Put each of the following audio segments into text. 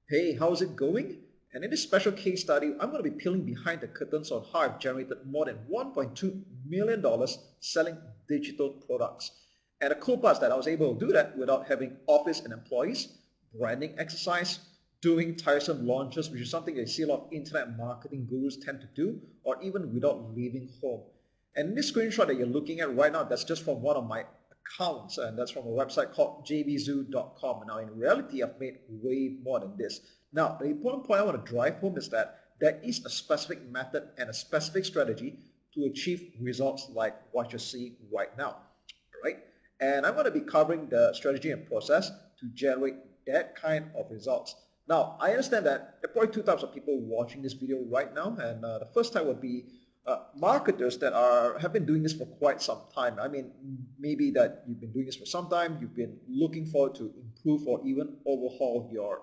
Hey, how's it going? And in this special case study, I'm going to be peeling behind the curtains on how I've generated more than $1.2 million selling digital products. And the cool part is that I was able to do that without having office and employees, branding exercise, doing tiresome launches, which is something I see a lot of internet marketing gurus tend to do, or even without leaving home. And this screenshot that you're looking at right now, that's just from one of my accounts, and that's from a website called JVZoo.com. Now, in reality, I've made way more than this. Now, the important point I want to drive home is that there is a specific method and a specific strategy to achieve results like what you're seeing right now. All right? And I'm going to be covering the strategy and process to generate that kind of results. Now, I understand that there are probably two types of people watching this video right now, and the first type would be marketers that have been doing this for quite some time. I mean, maybe that you've been doing this for some time, you've been looking forward to improve or even overhaul your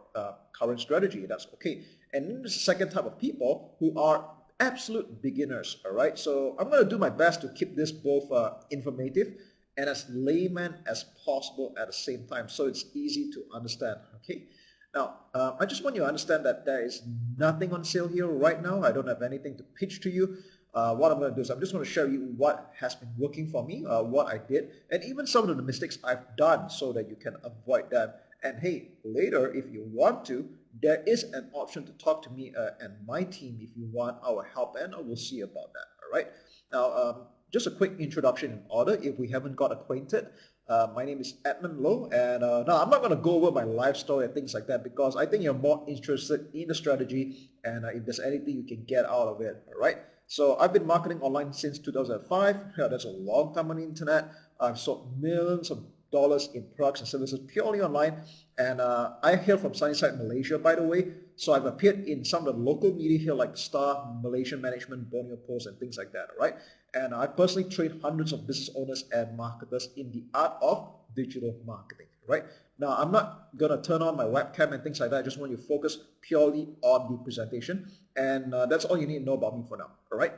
current strategy. That's okay. And then there's the second type of people who are absolute beginners. All right. So I'm going to do my best to keep this both informative and as layman as possible at the same time, so it's easy to understand. Okay. Now, I just want you to understand that there is nothing on sale here right now. I don't have anything to pitch to you. What I'm going to do is I'm just going to show you what has been working for me, what I did, and even some of the mistakes I've done so that you can avoid them. And hey, later, if you want to, there is an option to talk to me and my team if you want our help, and we'll see about that. All right. Now, just a quick introduction in order if we haven't got acquainted. My name is Edmund Loh, and now I'm not going to go over my life story and things like that because I think you're more interested in the strategy and if there's anything you can get out of it. All right. So I've been marketing online since 2005. Yeah, that's a long time on the internet. I've sold millions of dollars in products and services purely online. And I hail from Sunnyside, Malaysia, by the way. So I've appeared in some of the local media here like Star, Malaysian Management, Borneo Post, and things like that, all right? And I personally train hundreds of business owners and marketers in the art of digital marketing, right? Now, I'm not going to turn on my webcam and things like that. I just want you to focus purely on the presentation. And that's all you need to know about me for now, all right?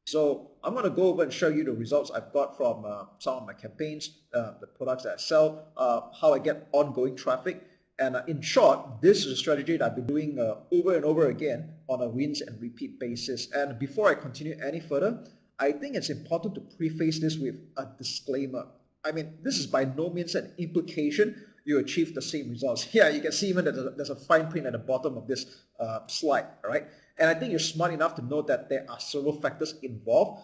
So I'm going to go over and show you the results I've got from some of my campaigns, the products that I sell, how I get ongoing traffic. And in short, this is a strategy that I've been doing over and over again on a rinse and repeat basis. And before I continue any further, I think it's important to preface this with a disclaimer. I mean, this is by no means an implication you achieve the same results. Yeah, you can see even that there's a fine print at the bottom of this slide, all right? And I think you're smart enough to know that there are several factors involved.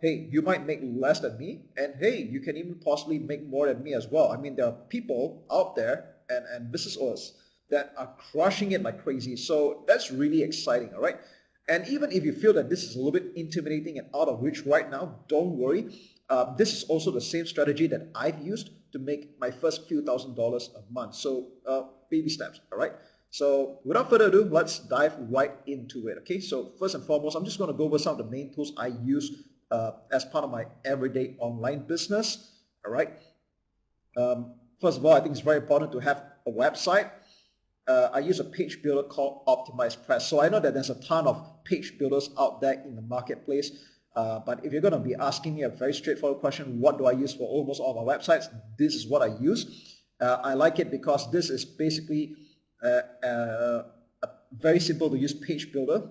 Hey, you might make less than me, and hey, you can even possibly make more than me as well. I mean, there are people out there and business owners that are crushing it like crazy. So that's really exciting, all right? And even if you feel that this is a little bit intimidating and out of reach right now, don't worry. This is also the same strategy that I've used to make my first few $1,000s a month. So baby steps, all right? So without further ado, let's dive right into it, okay? So first and foremost, I'm just going to go over some of the main tools I use as part of my everyday online business, all right? First of all, I think it's very important to have a website. I use a page builder called OptimizePress. So I know that there's a ton of page builders out there in the marketplace. But if you're going to be asking me a very straightforward question, what do I use for almost all my websites? This is what I use. I like it because this is basically a very simple to use page builder.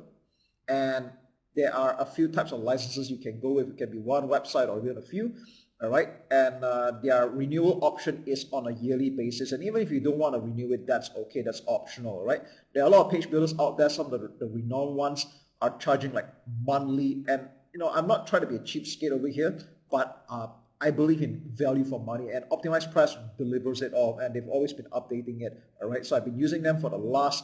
And there are a few types of licenses you can go with. It can be one website or even a few. All right, and their renewal option is on a yearly basis, and even if you don't want to renew it, that's okay, that's optional. All right, there are a lot of page builders out there. Some of the renowned ones are charging like monthly, and you know, I'm not trying to be a cheapskate over here, but I believe in value for money, and OptimizePress delivers it all, and they've always been updating it. All right, so I've been using them for the last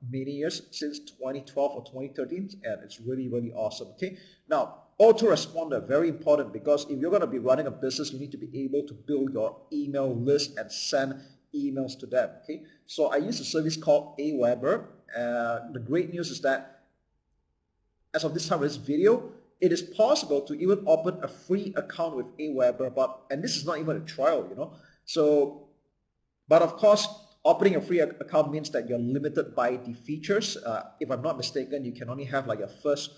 many years, since 2012 or 2013, and it's really, really awesome. Okay, now autoresponder, very important, because if you're going to be running a business, you need to be able to build your email list and send emails to them. Okay, so I use a service called Aweber. The great news is that as of this time of this video, it is possible to even open a free account with Aweber, and this is not even a trial, you know. So, but of course, opening a free account means that you're limited by the features. If I'm not mistaken, you can only have like your first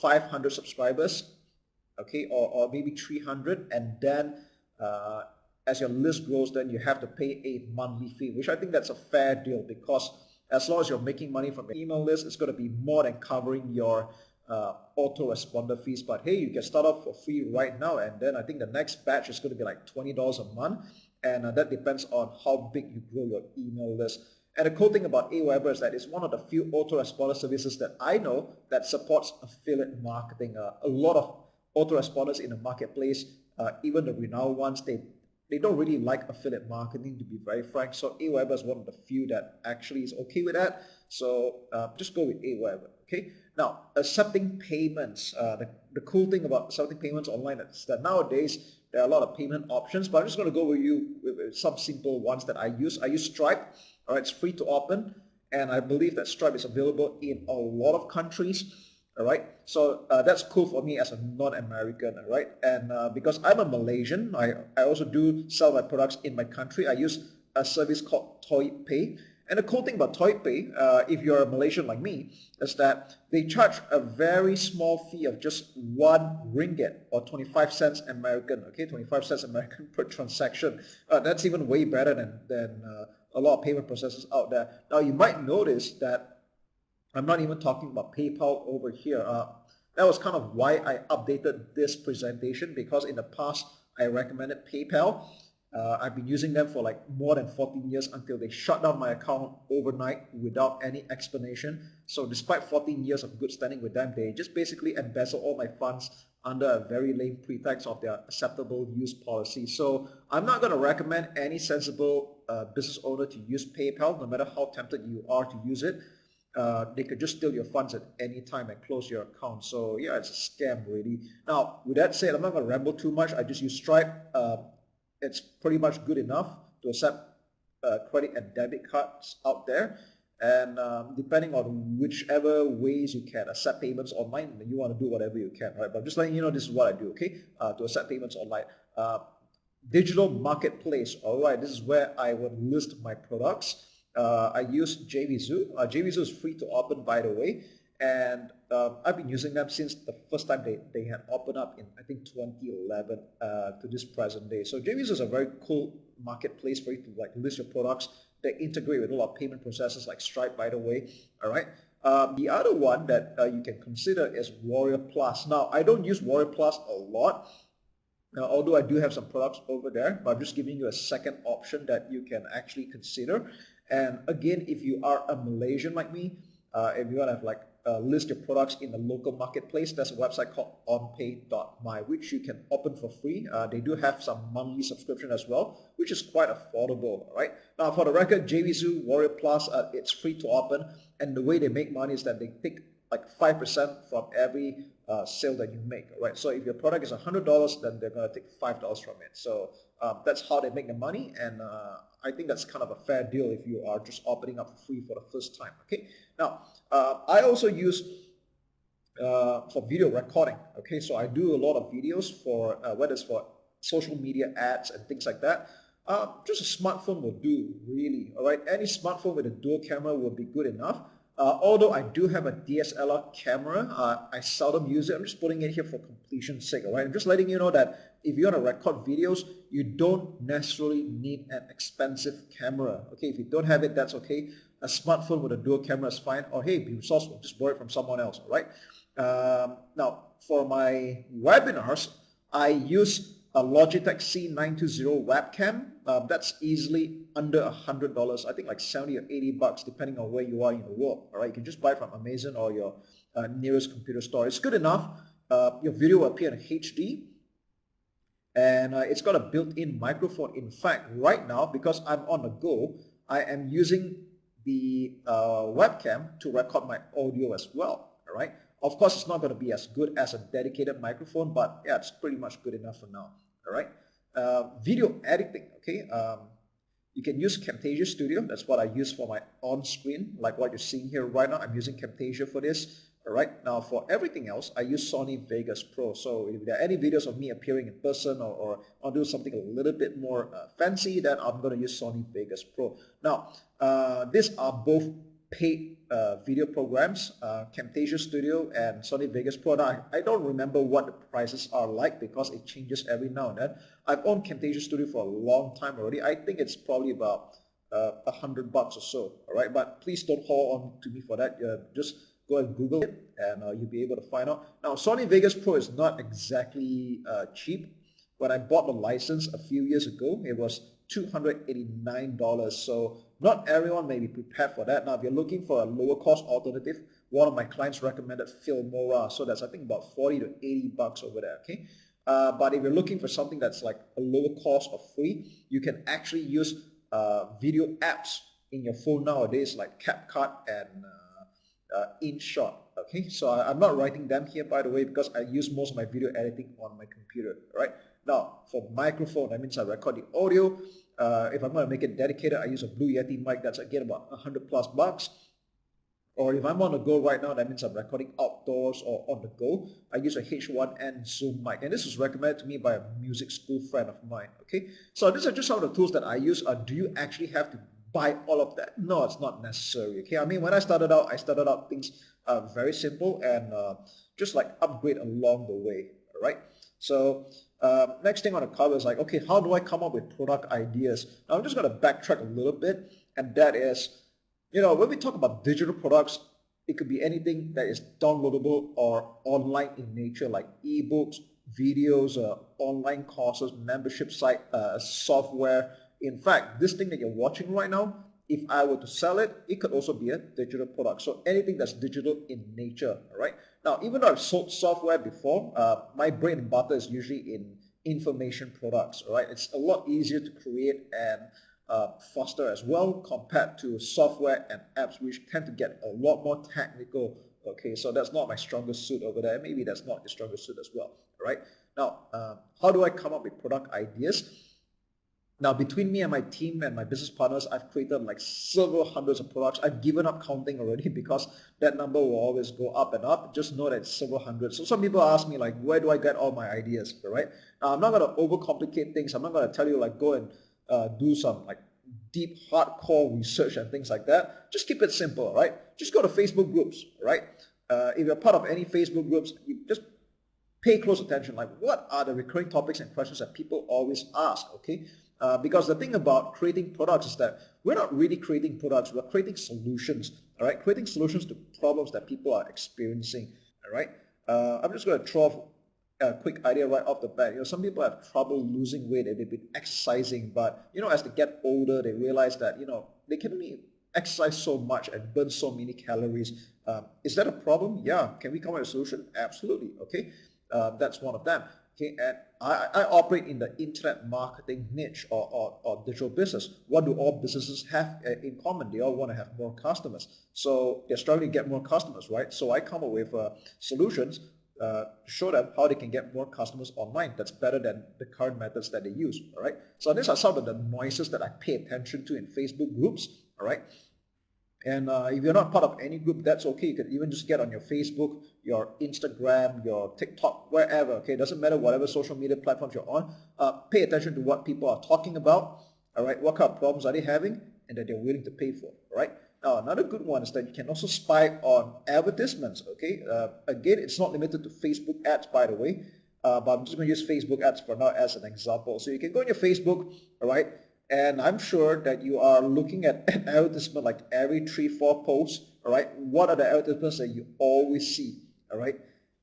500 subscribers, okay, or maybe 300, and then as your list grows, then you have to pay a monthly fee, which I think that's a fair deal because As long as you're making money from your email list, it's going to be more than covering your autoresponder fees. But hey, you can start off for free right now, and then I think the next batch is going to be like $20 a month, and that depends on how big you grow your email list. And the cool thing about Aweber is that it's one of the few autoresponder services that I know that supports affiliate marketing. A lot of autoresponders in the marketplace, even the renowned ones, they don't really like affiliate marketing, to be very frank. So Aweber is one of the few that actually is okay with that. So just go with Aweber. Okay. Now, accepting payments. The cool thing about accepting payments online is that nowadays there are a lot of payment options, but I'm just going to go with you with some simple ones that I use. I use Stripe. All right, it's free to open, and I believe that Stripe is available in a lot of countries. All right, so that's cool for me as a non-American. All right, and because I'm a Malaysian, I also do sell my products in my country. I use a service called ToyPay. And the cool thing about ToyPay, if you're a Malaysian like me, is that they charge a very small fee of just 1 ringgit or 25 cents American, okay, 25 cents American per transaction. That's even way better than a lot of payment processors out there. Now, you might notice that I'm not even talking about PayPal over here. That was kind of why I updated this presentation, because in the past, I recommended PayPal. I've been using them for like more than 14 years until they shut down my account overnight without any explanation. So despite 14 years of good standing with them, they just basically embezzle all my funds under a very lame pretext of their acceptable use policy. So I'm not going to recommend any sensible business owner to use PayPal, no matter how tempted you are to use it. They could just steal your funds at any time and close your account. So yeah, it's a scam really. Now, with that said, I'm not going to ramble too much. I just use Stripe. It's pretty much good enough to accept credit and debit cards out there. And depending on whichever ways you can accept payments online, you want to do whatever you can, right? But I'm just letting you know this is what I do, okay? To accept payments online. Digital marketplace, all right, this is where I would list my products. I use JVZoo. JVZoo is free to open, by the way. And I've been using them since the first time they had opened up in, I think, 2011 to this present day. So JVZoo is a very cool marketplace for you to like list your products. They integrate with a lot of payment processors like Stripe, by the way. All right. The other one that you can consider is Warrior Plus. Now, I don't use Warrior Plus a lot, although I do have some products over there, but I'm just giving you a second option that you can actually consider. And again, if you are a Malaysian like me, if you want to have like list your products in the local marketplace, there's a website called onpay.my, which you can open for free. They do have some monthly subscription as well, which is quite affordable, right? Now, for the record, JVZoo, Warrior Plus, it's free to open, and the way they make money is that they take like 5% from every sale that you make, right? So if your product is $100, then they're going to take $5 from it. So that's how they make the money, and I think that's kind of a fair deal if you are just opening up for free for the first time, okay? Now, I also use for video recording, okay? So I do a lot of videos for, whether it's for social media ads and things like that. Just a smartphone will do, really, all right? Any smartphone with a dual camera will be good enough. Although I do have a DSLR camera, I seldom use it. I'm just putting it here for completion's sake, all right? I'm just letting you know that if you want to record videos, you don't necessarily need an expensive camera, okay? If you don't have it, that's okay. A smartphone with a dual camera is fine, or hey, be resourceful, just borrow it from someone else, all right? Now, for my webinars, I use a Logitech C920 webcam. That's easily under $100. I think like 70 or 80 bucks, depending on where you are in the world. All right, you can just buy it from Amazon or your nearest computer store. It's good enough. Your video will appear in HD, and it's got a built-in microphone. In fact, right now, because I'm on the go, I am using the webcam to record my audio as well. All right. Of course, it's not going to be as good as a dedicated microphone, but yeah, it's pretty much good enough for now. All right. Video editing, okay. You can use Camtasia Studio. That's what I use for my on-screen, like what you're seeing here right now. I'm using Camtasia for this. All right. Now, for everything else, I use Sony Vegas Pro. So if there are any videos of me appearing in person, or I'll do something a little bit more fancy, then I'm going to use Sony Vegas Pro. Now, these are both paid video programs, Camtasia Studio and Sony Vegas Pro. Now, I don't remember what the prices are like because it changes every now and then. I've owned Camtasia Studio for a long time already. I think it's probably about $100 or so, all right? But please don't hold on to me for that. Just go and Google it, and you'll be able to find out. Now, Sony Vegas Pro is not exactly cheap. When I bought the license a few years ago, it was $289. So not everyone may be prepared for that. Now, if you're looking for a lower cost alternative, one of my clients recommended Filmora. So that's, I think, about 40 to 80 bucks over there, okay? But if you're looking for something that's like a lower cost or free, you can actually use video apps in your phone nowadays, like CapCut and InShot. Okay, so I'm not writing them here, by the way, because I use most of my video editing on my computer. Right now, for microphone, that means I record the audio. If I'm going to make it dedicated, I use a Blue Yeti mic. That's again about $100+. Or if I'm on the go right now, that means I'm recording outdoors or on the go. I use a H1N Zoom mic, and this was recommended to me by a music school friend of mine. Okay, so these are just some of the tools that I use. Do you actually have to buy all of that? No, it's not necessary. Okay, I mean, when I started out things very simple and just like upgrade along the way. All right. So next thing on the cover is like, okay, how do I come up with product ideas? Now I'm just going to backtrack a little bit, and that is, you know, when we talk about digital products, it could be anything that is downloadable or online in nature, like ebooks, videos, online courses, membership site, software. In fact, this thing that you're watching right now, if I were to sell it, it could also be a digital product. So anything that's digital in nature, all right? Now, even though I've sold software before, my bread and butter is usually in information products, all right? It's a lot easier to create and faster as well compared to software and apps, which tend to get a lot more technical. Okay, so that's not my strongest suit over there. Maybe that's not the strongest suit as well. Right now, how do I come up with product ideas? Now, between me and my team and my business partners, I've created like several hundreds of products. I've given up counting already because that number will always go up and up. Just know that it's several hundred. So some people ask me like, where do I get all my ideas? Right now, I'm not going to overcomplicate things. I'm not going to tell you like go and do some like deep hardcore research and things like that. Just keep it simple, right? Just go to Facebook groups, right? If you're part of any Facebook groups, you just pay close attention. Like, what are the recurring topics and questions that people always ask? Okay, because the thing about creating products is that we're not really creating products; we're creating solutions. All right, creating solutions to problems that people are experiencing. All right, I'm just going to throw a quick idea right off the bat. You know, some people have trouble losing weight and they've been exercising, but you know, as they get older, they realize that you know they can only exercise so much and burn so many calories. Is that a problem? Yeah. Can we come up with a solution? Absolutely. Okay, that's one of them. Okay, and I operate in the internet marketing niche or digital business. What do all businesses have in common? They all want to have more customers. So they're struggling to get more customers, right? So I come up with solutions to show them how they can get more customers online. That's better than the current methods that they use. All right. So these are some of the noises that I pay attention to in Facebook groups. All right. And if you're not part of any group, that's okay. You can even just get on your Facebook, your Instagram, your TikTok, wherever. Okay, it doesn't matter whatever social media platforms you're on. Pay attention to what people are talking about. All right, what kind of problems are they having, and that they're willing to pay for. All right. Now, another good one is that you can also spy on advertisements. Okay, again, it's not limited to Facebook ads, by the way. But I'm just going to use Facebook ads for now as an example. So you can go on your Facebook, all right. And I'm sure that you are looking at an advertisement like every 3-4 posts, all right? What are the advertisements that you always see, all right?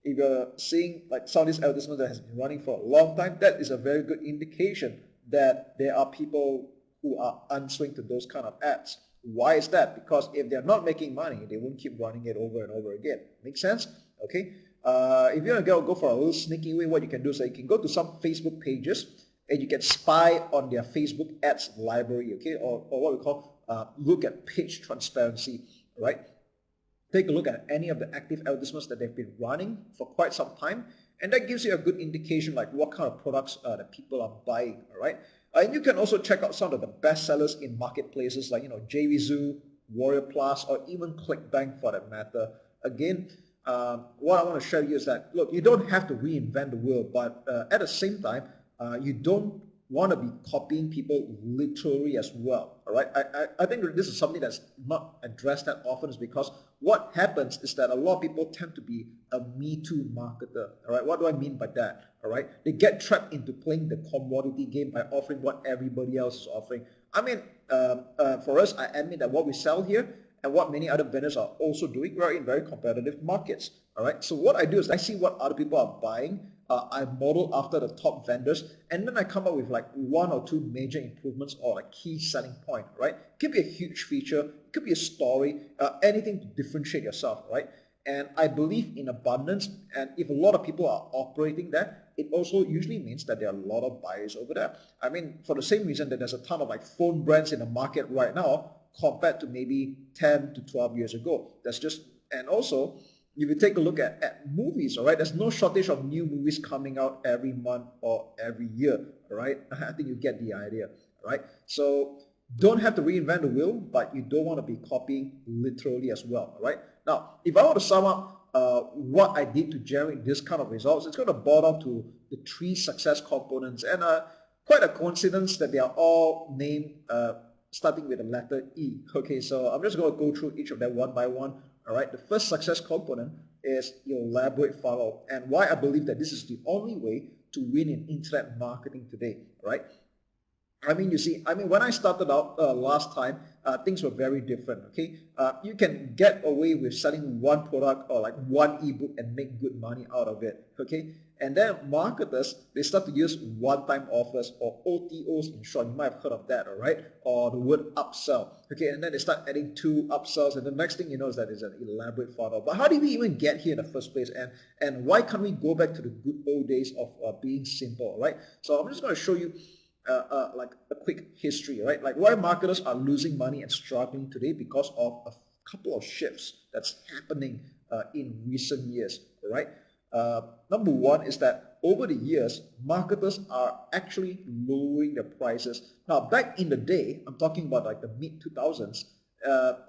If you're seeing like some of these advertisements that has been running for a long time, that is a very good indication that there are people who are answering to those kind of ads. Why is that? Because if they're not making money, they won't keep running it over and over again. Make sense? Okay. If you're going to go for a little sneaky way, what you can do is that you can go to some Facebook pages and you can spy on their Facebook ads library, okay, or what we call look at page transparency, right? Take a look at any of the active advertisements that they've been running for quite some time, and that gives you a good indication like what kind of products that people are buying, all right? And you can also check out some of the best sellers in marketplaces like, you know, JVZoo, Warrior Plus, or even ClickBank for that matter. Again, what I want to show you is that, look, you don't have to reinvent the wheel, but at the same time, you don't want to be copying people literally as well. All right, I think this is something that's not addressed that often, is because what happens is that a lot of people tend to be a Me Too marketer. All right, what do I mean by that? All right, they get trapped into playing the commodity game by offering what everybody else is offering. I mean, for us, I admit that what we sell here and what many other vendors are also doing, we're in very competitive markets. All right. So what I do is I see what other people are buying. I model after the top vendors, and then I come up with like one or two major improvements or like key selling point. Right. It could be a huge feature, it could be a story, anything to differentiate yourself. Right. And I believe in abundance, and if a lot of people are operating there, it also usually means that there are a lot of buyers over there. I mean, for the same reason that there's a ton of like phone brands in the market right now compared to maybe 10 to 12 years ago. That's just, and also, if you take a look at movies, all right, there's no shortage of new movies coming out every month or every year, all right? I think you get the idea, all right? So don't have to reinvent the wheel, but you don't want to be copying literally as well, all right? Now, if I were to sum up what I did to generate this kind of results, it's going to boil down to the three success components, and quite a coincidence that they are all named starting with the letter E. Okay, so I'm just going to go through each of them one by one. All right, the first success component is elaborate funnel, and why I believe that this is the only way to win in internet marketing today. All right. I mean, you see, when I started out last time, things were very different, okay? You can get away with selling one product or like one ebook and make good money out of it, okay? And then marketers, they start to use one-time offers or OTOs in short. You might have heard of that, all right? Or the word upsell, okay? And then they start adding two upsells, and the next thing you know is that it's an elaborate funnel. But how did we even get here in the first place? And why can't we go back to the good old days of being simple, all right? So I'm just going to show you like a quick history, right? Like why marketers are losing money and struggling today because of a couple of shifts that's happening in recent years, right? Number one is that over the years, marketers are actually lowering their prices. Now, back in the day, I'm talking about like the mid-2000s,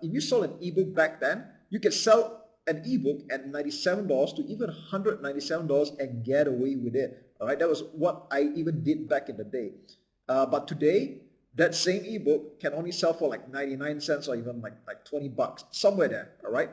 if you sold an ebook back then, you could sell an ebook at $97 to even $197 and get away with it. All right, that was what I even did back in the day. But today, that same ebook can only sell for like 99 cents or even like 20 bucks, somewhere there, all right?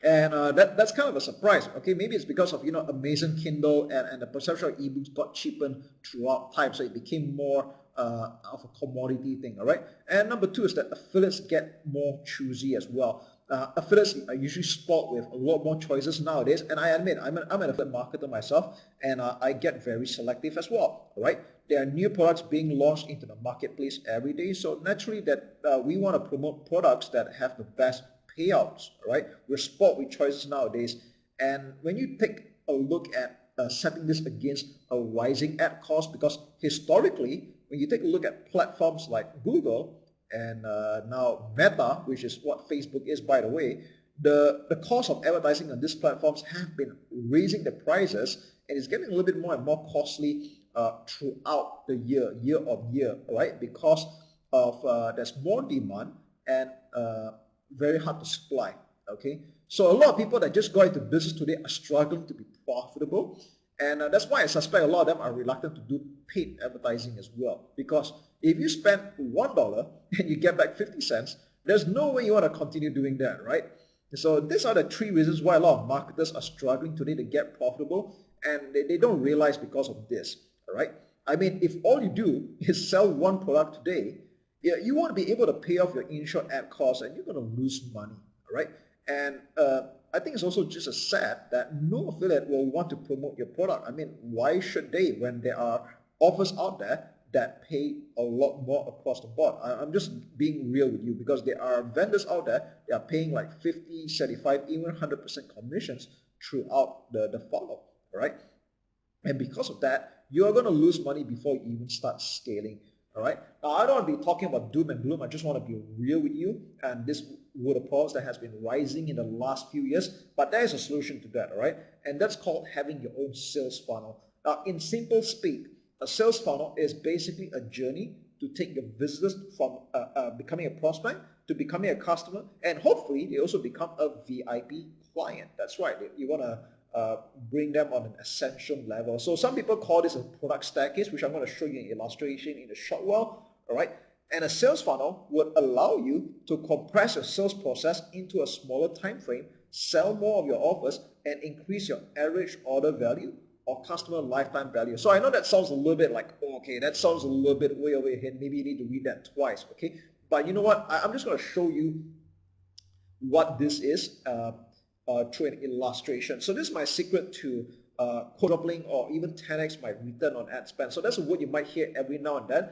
And that's kind of a surprise, okay? Maybe it's because of, Amazon Kindle and the perception of ebooks got cheapened throughout time, so it became more of a commodity thing, all right? And number two is that affiliates get more choosy as well. Affiliates are usually spot with a lot more choices nowadays, and I admit I'm an affiliate marketer myself, and I get very selective as well, all right? There are new products being launched into the marketplace every day, so naturally that we want to promote products that have the best payouts, all right? We're spot with choices nowadays, and when you take a look at setting this against a rising ad cost, because historically, when you take a look at platforms like Google and now Meta, which is what Facebook is, by the way, the cost of advertising on these platforms have been raising the prices, and it's getting a little bit more and more costly throughout the year on year, right? Because of there's more demand and very hard to supply, okay? So a lot of people that just got into business today are struggling to be profitable, and that's why I suspect a lot of them are reluctant to do paid advertising as well, because if you spend $1 and you get back 50 cents, there's no way you want to continue doing that, right? So these are the three reasons why a lot of marketers are struggling today to get profitable, and they don't realize because of this, all right? I mean, if all you do is sell one product today, you won't be able to pay off your initial ad costs, and you're going to lose money, all right? And I think it's also just as sad that no affiliate will want to promote your product. I mean, why should they when there are offers out there that pay a lot more across the board? I'm just being real with you, because there are vendors out there that are paying like 50, 75, even 100% commissions throughout the funnel, all right? And because of that, you are going to lose money before you even start scaling. All right. Now, I don't want to be talking about doom and gloom. I just want to be real with you. And this would a problems that has been rising in the last few years, but there is a solution to that. All right. And that's called having your own sales funnel. Now, in simple speak, a sales funnel is basically a journey to take your visitors from becoming a prospect to becoming a customer, and hopefully they also become a VIP client. That's right. You want to bring them on an ascension level. So some people call this a product staircase, which I'm going to show you an illustration in a short while, all right? And a sales funnel would allow you to compress your sales process into a smaller time frame, sell more of your offers, and increase your average order value or customer lifetime value. So I know that sounds a little bit like, oh, okay, that sounds a little bit way over your head. Maybe you need to read that twice, okay? But you know what? I'm just going to show you what this is through an illustration. So this is my secret to quadrupling or even 10x my return on ad spend. So that's a word you might hear every now and then.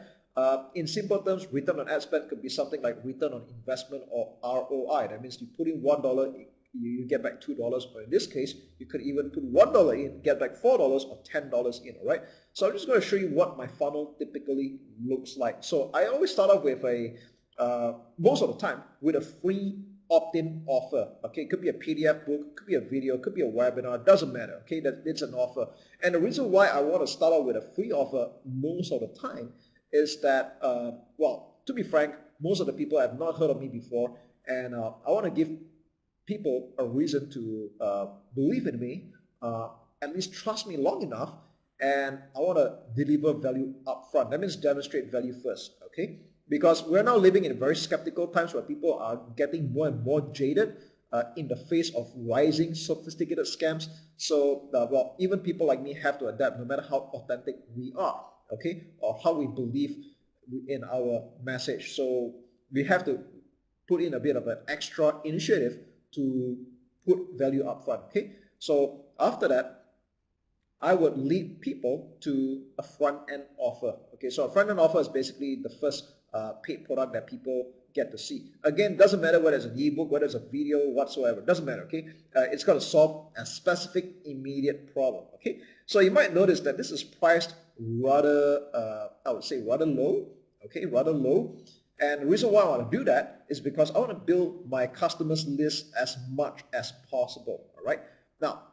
In simple terms, return on ad spend could be something like return on investment or ROI. That means you put in $1, you get back $2, or in this case, you could even put $1 in, get back $4 or $10 in, all right? So I'm just going to show you what my funnel typically looks like. So I always start off with most of the time, with a free opt-in offer. Okay, it could be a PDF book, it could be a video, it could be a webinar, it doesn't matter. Okay, that it's an offer. And the reason why I want to start out with a free offer most of the time is that, well, to be frank, most of the people have not heard of me before, and I want to give people a reason to believe in me, at least trust me long enough, and I want to deliver value up front. That means demonstrate value first, okay? Because we're now living in very skeptical times where people are getting more and more jaded in the face of rising sophisticated scams. So, well, even people like me have to adapt no matter how authentic we are, okay? Or how we believe in our message. So we have to put in a bit of an extra initiative to put value up front, okay? So after that, I would lead people to a front-end offer, okay? So a front-end offer is basically the first paid product that people get to see. Again, doesn't matter whether it's an ebook, whether it's a video, whatsoever, doesn't matter, okay? It's going to solve a specific immediate problem, okay? So you might notice that this is priced rather, I would say rather low, okay, rather low. And the reason why I want to do that is because I want to build my customers list as much as possible, all right? Now,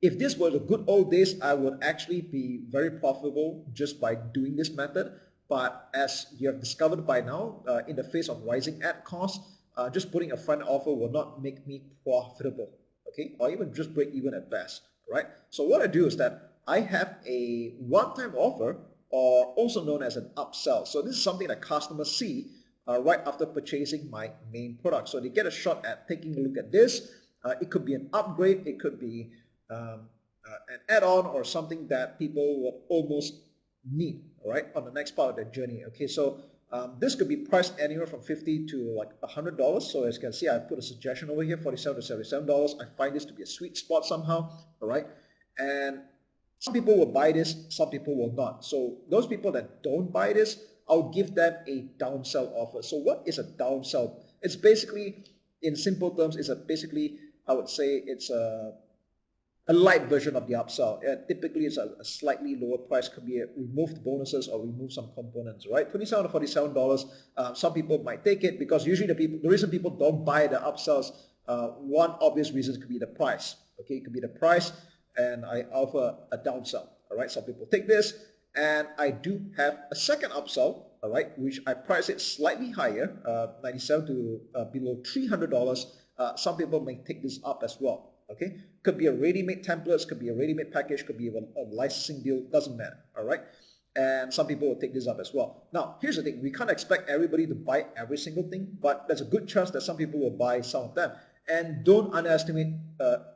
if this were the good old days, I would actually be very profitable just by doing this method. But as you have discovered by now, in the face of rising ad costs, just putting a front offer will not make me profitable, okay? Or even just break even at best, right? So what I do is that I have a one-time offer, or also known as an upsell. So this is something that customers see right after purchasing my main product. So they get a shot at taking a look at this. It could be an upgrade, it could be an add-on, or something that people would almost need, all right, on the next part of their journey. Okay, so this could be priced anywhere from $50 to like $100. So as you can see, I put a suggestion over here, $47 to $77. I find this to be a sweet spot somehow, all right? And some people will buy this, some people will not. So those people that don't buy this, I'll give them a downsell offer. So what is a downsell? It's basically, in simple terms, basically, I would say it's a light version of the upsell. Typically, it's a slightly lower price. Could be removed bonuses or remove some components, right? $27 to $47. Some people might take it because usually the reason people don't buy the upsells, one obvious reason could be the price. Okay, it could be the price, and I offer a downsell. All right, some people take this, and I do have a second upsell. All right, which I price it slightly higher, $97 to below $300. Some people may take this up as well. Okay, could be a ready-made templates, could be a ready-made package, could be a licensing deal, doesn't matter, all right? And some people will take this up as well. Now, here's the thing, we can't expect everybody to buy every single thing, but there's a good chance that some people will buy some of them. And don't underestimate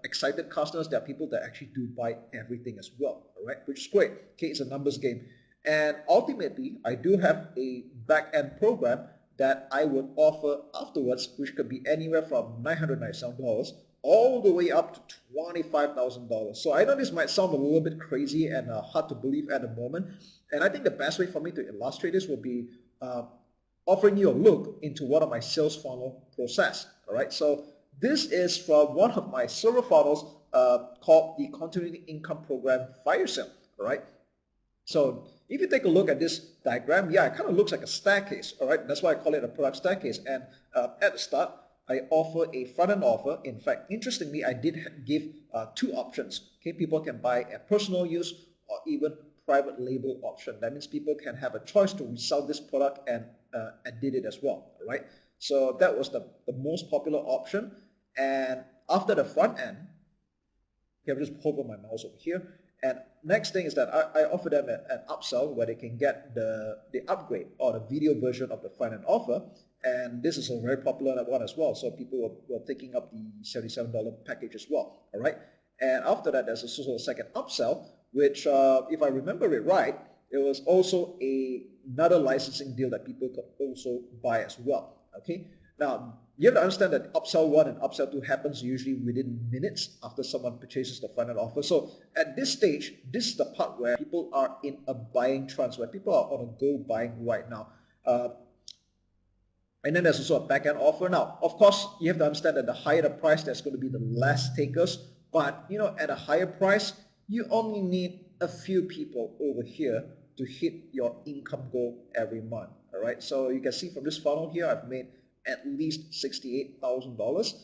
excited customers. There are people that actually do buy everything as well, all right? Which is great, okay, it's a numbers game. And ultimately, I do have a back-end program that I would offer afterwards, which could be anywhere from $997 all the way up to $25,000. So I know this might sound a little bit crazy and hard to believe at the moment. And I think the best way for me to illustrate this will be offering you a look into one of my sales funnel process. All right. So this is from one of my server funnels called the Continuing Income Program Fire Sale. All right. So if you take a look at this diagram, yeah, it kind of looks like a staircase. All right. That's why I call it a product staircase. And at the start, I offer a front-end offer. In fact, interestingly, I did give two options. Okay, people can buy a personal use or even private label option. That means people can have a choice to resell this product and edit it as well. All right. So that was the most popular option. And after the front end, I'll just hover my mouse over here. And next thing is that I offer them an upsell where they can get the upgrade or the video version of the front-end offer. And this is a very popular one as well. So people were taking up the $77 package as well. All right. And after that, there's also a second upsell, which if I remember it right, it was also another licensing deal that people could also buy as well. Okay. Now, you have to understand that upsell 1 and upsell 2 happens usually within minutes after someone purchases the final offer. So at this stage, this is the part where people are in a buying trance, where people are on a go buying right now. And then there's also a back-end offer. Now, of course, you have to understand that the higher the price, there's going to be the less takers. But, at a higher price, you only need a few people over here to hit your income goal every month. All right. So you can see from this funnel here, I've made at least $68,000.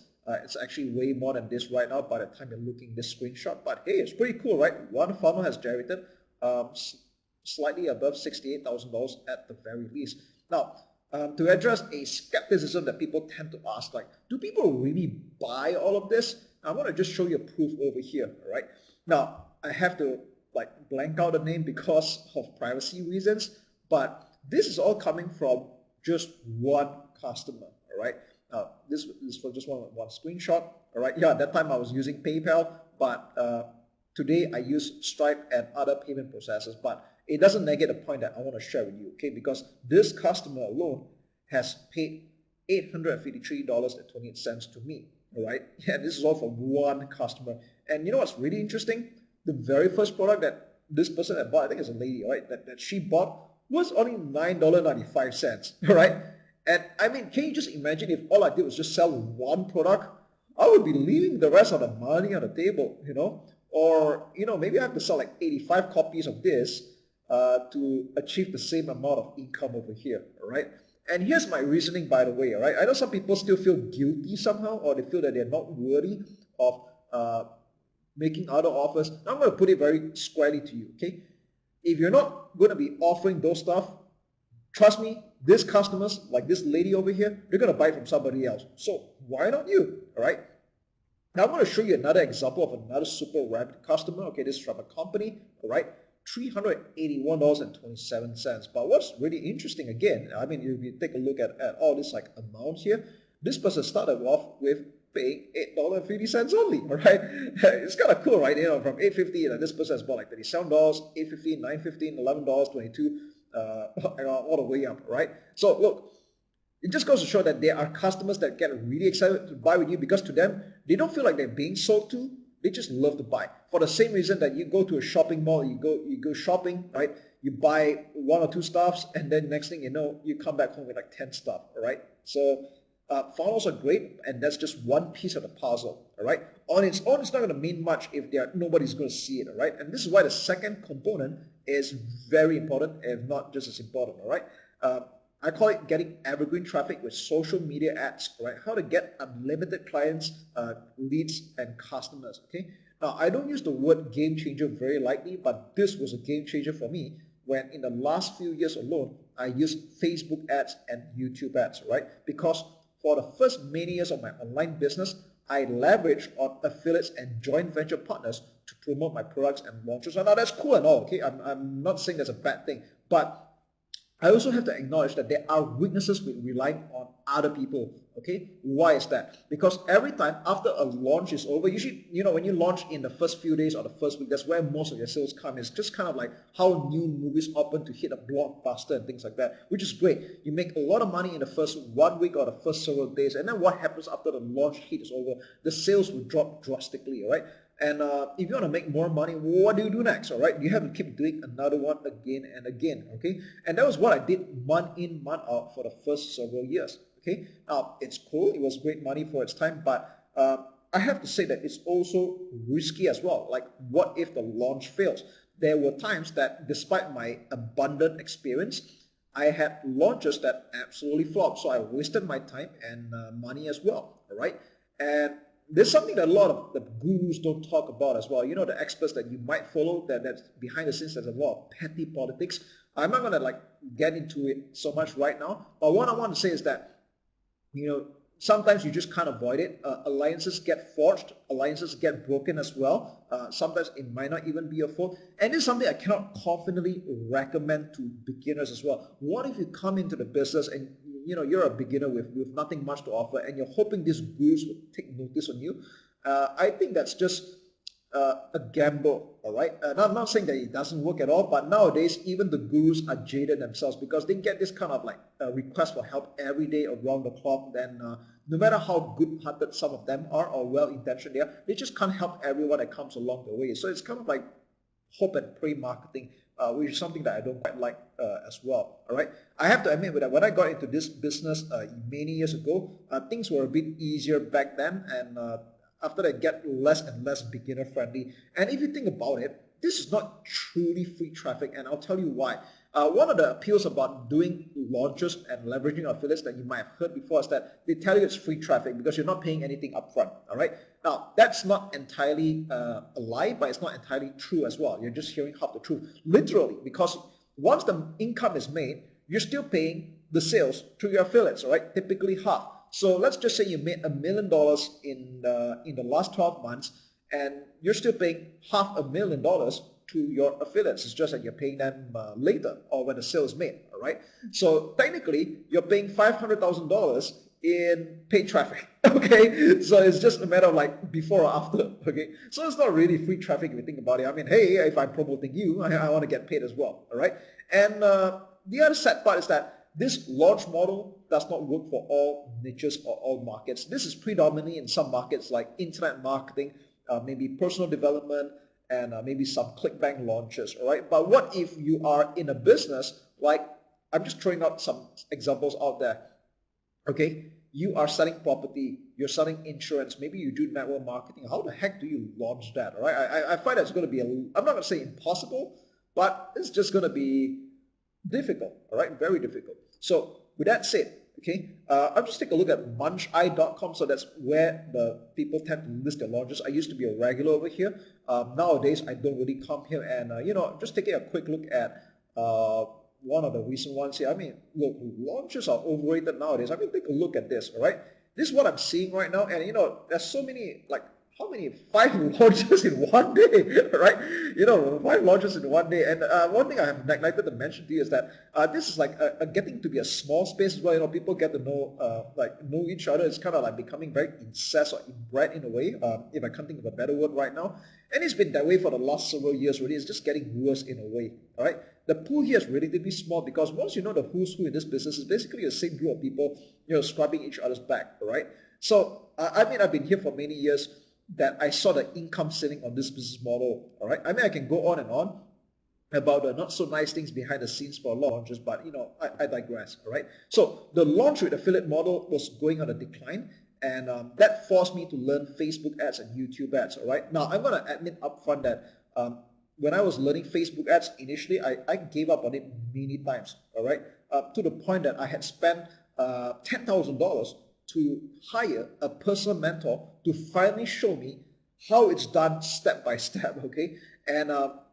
It's actually way more than this right now by the time you're looking at this screenshot. But hey, it's pretty cool, right? One funnel has generated slightly above $68,000 at the very least. Now, to address a skepticism that people tend to ask, like, do people really buy all of this? I'm going to just show you a proof over here, all right? Now, I have to blank out the name because of privacy reasons, but this is all coming from just one customer, all right? This is for just one screenshot, all right? Yeah, at that time I was using PayPal, but today I use Stripe and other payment processors, but it doesn't negate the point that I want to share with you, okay? Because this customer alone has paid $853.28 to me, all right? Yeah, this is all for one customer. And you know what's really interesting? The very first product that this person had bought, I think it's a lady, right, that she bought was only $9.95, all right? And I mean, can you just imagine if all I did was just sell one product? I would be leaving the rest of the money on the table, or, maybe I have to sell like 85 copies of this to achieve the same amount of income over here, all right? And here's my reasoning, by the way, all right? I know some people still feel guilty somehow, or they feel that they're not worthy of making other offers. I'm going to put it very squarely to you, okay? If you're not going to be offering those stuff, trust me, these customers, like this lady over here, they're going to buy from somebody else. So why not you, all right? Now I'm going to show you another example of another super rapid customer. Okay, this is from a company, all right? $381.27. But what's really interesting, again, I mean, if you take a look at all this amount here, this person started off with paying $8.50 only, all right? It's kind of cool, right? From $8.50, this person has bought like $37, $8.50, $9.15, $11.22, all the way up, right? So look, it just goes to show that there are customers that get really excited to buy with you because to them, they don't feel like they're being sold to. They just love to buy. For the same reason that you go to a shopping mall, you go shopping, right? You buy 1 or 2 stuffs, and then next thing you know, you come back home with like 10 stuff, all right? So funnels are great, and that's just one piece of the puzzle, all right? On its own, it's not going to mean much if nobody's going to see it, all right? And this is why the second component is very important, if not just as important, all right? I call it getting evergreen traffic with social media ads, right? How to get unlimited clients, leads, and customers, okay? Now, I don't use the word game changer very lightly, but this was a game changer for me when in the last few years alone, I used Facebook ads and YouTube ads, right? Because for the first many years of my online business, I leveraged on affiliates and joint venture partners to promote my products and launches. And now that's cool and all, okay? I'm not saying that's a bad thing, but I also have to acknowledge that there are weaknesses with relying on other people, okay? Why is that? Because every time after a launch is over, usually, when you launch in the first few days or the first week, that's where most of your sales come. It's just kind of like how new movies open to hit a blockbuster and things like that, which is great. You make a lot of money in the first 1 week or the first several days, and then what happens after the launch heat is over? The sales will drop drastically, all right? And if you want to make more money, what do you do next, all right? You have to keep doing another one again and again, okay? And that was what I did month in, month out for the first several years, okay? Now, it's cool. It was great money for its time, but I have to say that it's also risky as well. Like, what if the launch fails? There were times that despite my abundant experience, I had launches that absolutely flopped. So I wasted my time and money as well, all right? And there's something that a lot of the gurus don't talk about as well. The experts that you might follow, that's behind the scenes, there's a lot of petty politics. I'm not going to get into it so much right now. But what I want to say is that, sometimes you just can't avoid it. Alliances get forged. Alliances get broken as well. Sometimes it might not even be your fault. And it's something I cannot confidently recommend to beginners as well. What if you come into the business and you're a beginner with nothing much to offer and you're hoping these gurus will take notice on you? I think that's just a gamble, all right? Now, I'm not saying that it doesn't work at all, but nowadays even the gurus are jaded themselves because they get this kind of like request for help every day around the clock. Then no matter how good-hearted some of them are or well-intentioned they are, they just can't help everyone that comes along the way. So it's kind of like hope and pray marketing, which is something that I don't quite like as well. All right, I have to admit that when I got into this business many years ago, things were a bit easier back then, and after that, get less and less beginner friendly. And if you think about it, this is not truly free traffic, and I'll tell you why. One of the appeals about doing launches and leveraging affiliates that you might have heard before is that they tell you it's free traffic because you're not paying anything upfront. All right. Now that's not entirely a lie, but it's not entirely true as well. You're just hearing half the truth, literally, because once the income is made, you're still paying the sales through your affiliates. All right, typically half. So let's just say you made $1 million in the last 12 months, and you're still paying $500,000 to your affiliates. It's just that you're paying them later or when the sale is made. All right. So technically, you're paying $500,000 in paid traffic. Okay. So it's just a matter of like before or after. Okay. So it's not really free traffic if you think about it. I mean, hey, if I'm promoting you, I want to get paid as well. All right. And the other sad part is that this launch model does not work for all niches or all markets. This is predominantly in some markets like internet marketing, maybe personal development, and maybe some ClickBank launches, all right? But what if you are in a business like, I'm just throwing out some examples out there, okay? You are selling property, you're selling insurance, maybe you do network marketing. How the heck do you launch that, all right? I find that's going to be, I'm not going to say impossible, but it's just going to be difficult, all right? Very difficult. So with that said, okay, I'll just take a look at muncheye.com. So that's where the people tend to list their launches. I used to be a regular over here. Nowadays, I don't really come here and, just taking a quick look at one of the recent ones here. I mean, look, launches are overrated nowadays. I mean, take a look at this, all right? This is what I'm seeing right now. And, there's so many, like, how many? 5 launches in one day, right? 5 launches in one day. And one thing I have neglected to mention to you is that this is like getting to be a small space as well. People get to know each other. It's kind of like becoming very incest or inbred in a way, if I can't think of a better word right now. And it's been that way for the last several years already. It's just getting worse in a way, all right? The pool here is relatively small because once you know the who's who in this business, it's basically the same group of people, scrubbing each other's back, all right? So, I mean, I've been here for many years that I saw the income ceiling on this business model, all right? I mean, I can go on and on about the not so nice things behind the scenes for launches, but, I digress, all right? So the launch with affiliate model was going on a decline, and that forced me to learn Facebook ads and YouTube ads, all right? Now, I'm going to admit upfront that when I was learning Facebook ads initially, I gave up on it many times, all right? To the point that I had spent $10,000 to hire a personal mentor to finally show me how it's done step by step, okay? And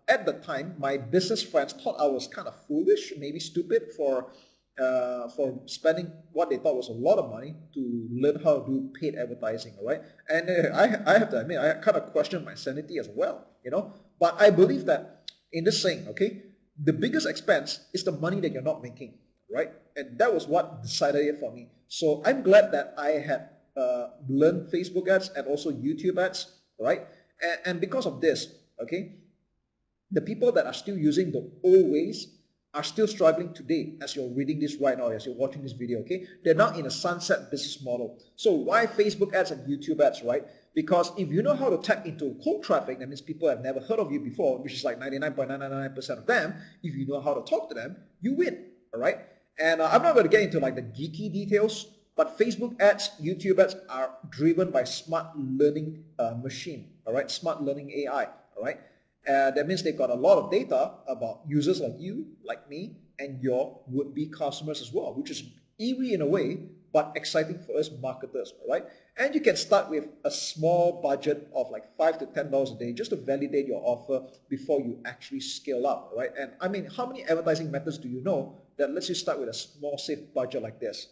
at the time, my business friends thought I was kind of foolish, maybe stupid for spending what they thought was a lot of money to learn how to do paid advertising, all right? And I have to admit, I kind of questioned my sanity as well, But I believe that in this saying, okay, the biggest expense is the money that you're not making, right? And that was what decided it for me. So I'm glad that I had learned Facebook ads and also YouTube ads, right? And because of this, okay, the people that are still using the old ways are still struggling today as you're reading this right now, as you're watching this video, okay? They're now in a sunset business model. So why Facebook ads and YouTube ads, right? Because if you know how to tap into cold traffic, that means people have never heard of you before, which is like 99.999% of them. If you know how to talk to them, you win, all right? And I'm not going to get into like the geeky details, but Facebook ads, YouTube ads are driven by smart learning machine, all right? Smart learning AI, all right? That means they've got a lot of data about users like you, like me, and your would-be customers as well, which is eerie in a way, but exciting for us marketers, all right? And you can start with a small budget of like $5 to $10 a day just to validate your offer before you actually scale up, all right? And I mean, how many advertising methods do you know that lets you start with a small, safe budget like this?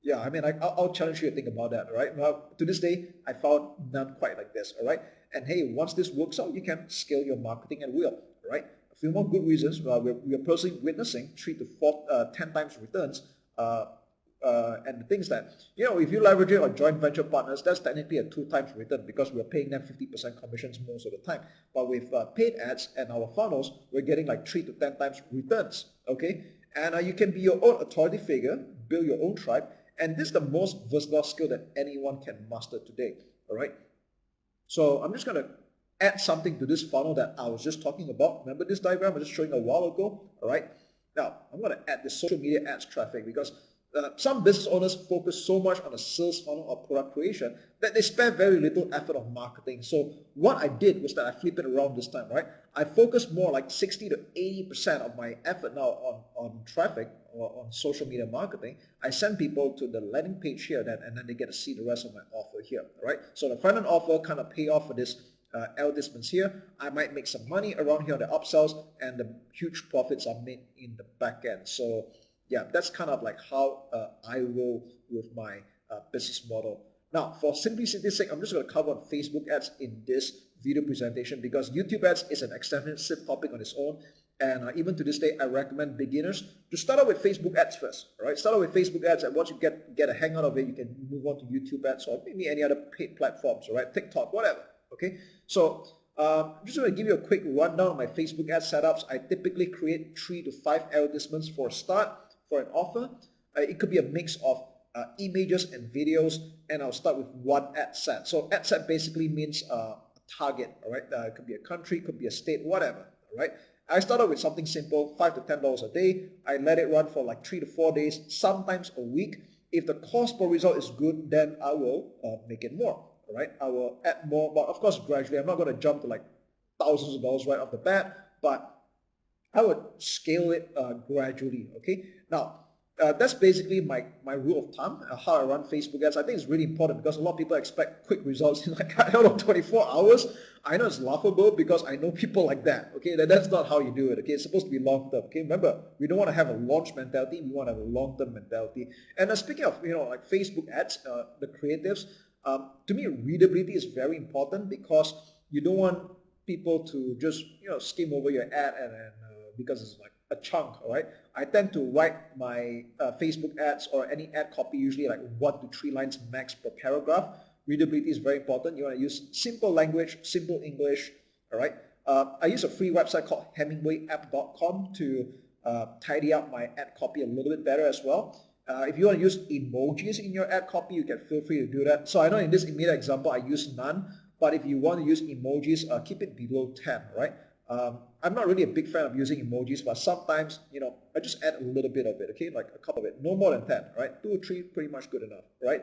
Yeah, I mean, I'll challenge you to think about that, all right? Now, to this day, I found none quite like this, all right? And hey, once this works out, you can scale your marketing at will, all right? A few more good reasons. We are personally witnessing 3 to 10 times returns And the things that, if you leverage it on joint venture partners, that's technically a 2 times return because we're paying them 50% commissions most of the time. But with paid ads and our funnels, we're getting like 3 to 10 times returns, okay? And you can be your own authority figure, build your own tribe, and this is the most versatile skill that anyone can master today, all right? So I'm just going to add something to this funnel that I was just talking about. Remember this diagram I was just showing a while ago, all right? Now, I'm going to add the social media ads traffic because some business owners focus so much on a sales funnel or product creation that they spend very little effort on marketing. So what I did was that I flipped it around this time, right? I focused more like 60 to 80% of my effort now on traffic or on social media marketing. I send people to the landing page here and then they get to see the rest of my offer here, all right? So the front-end offer kind of pay off for this advertisements here. I might make some money around here on the upsells, and the huge profits are made in the back end. So yeah, that's kind of like how I roll with my business model. Now, for simplicity's sake, I'm just going to cover on Facebook ads in this video presentation because YouTube ads is an extensive topic on its own. And even to this day, I recommend beginners to start out with Facebook ads first. All right, start out with Facebook ads, and once you get a hang out of it, you can move on to YouTube ads or maybe any other paid platforms. All right, TikTok, whatever. Okay, so I'm just going to give you a quick rundown of my Facebook ad setups. I typically create 3 to 5 advertisements for a start for an offer. It could be a mix of images and videos, and I'll start with one ad set. So ad set basically means a target, all right? It could be a country, could be a state, whatever, all right? I start out with something simple, $5 to $10 a day. I let it run for like 3 to 4 days, sometimes a week. If the cost per result is good, then I will make it more. All right, I will add more, but of course gradually. I'm not going to jump to like thousands of dollars right off the bat, but I would scale it gradually. Okay, now that's basically my rule of thumb, how I run Facebook ads. I think it's really important because a lot of people expect quick results in like, I don't know, 24 hours. I know it's laughable because I know people like that. Okay, that's not how you do it. Okay, it's supposed to be long term. Okay, remember, we don't want to have a launch mentality. We want to have a long term mentality. And speaking of like Facebook ads, the creatives. To me, readability is very important because you don't want people to just skim over your ad and because it's like a chunk. All right, I tend to write my Facebook ads or any ad copy usually like 1 to 3 lines max per paragraph. Readability is very important. You want to use simple language, simple English. All right, I use a free website called hemingwayapp.com to tidy up my ad copy a little bit better as well. If you want to use emojis in your ad copy, you can feel free to do that. So I know in this immediate example, I use none, but if you want to use emojis, keep it below 10, right? I'm not really a big fan of using emojis, but sometimes, I just add a little bit of it, okay? Like a couple of it, no more than 10, right? 2 or 3, pretty much good enough, right?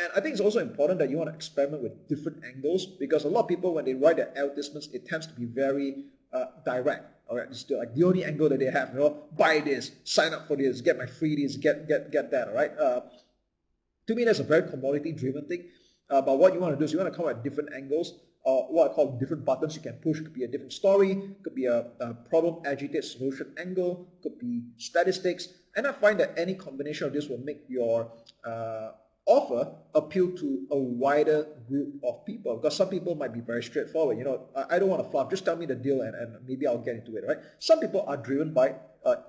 And I think it's also important that you want to experiment with different angles because a lot of people, when they write their advertisements, it tends to be very direct. All right, it's like the only angle that they have, buy this, sign up for this, get my freebies, get that. All right. To me, that's a very commodity-driven thing. But what you want to do is you want to come at different angles, or what I call different buttons you can push. Could be a different story, could be a problem, agitate, solution angle, could be statistics. And I find that any combination of this will make your offer appeal to a wider group of people because some people might be very straightforward. I don't want to fluff, just tell me the deal and maybe I'll get into it, right? Some people are driven by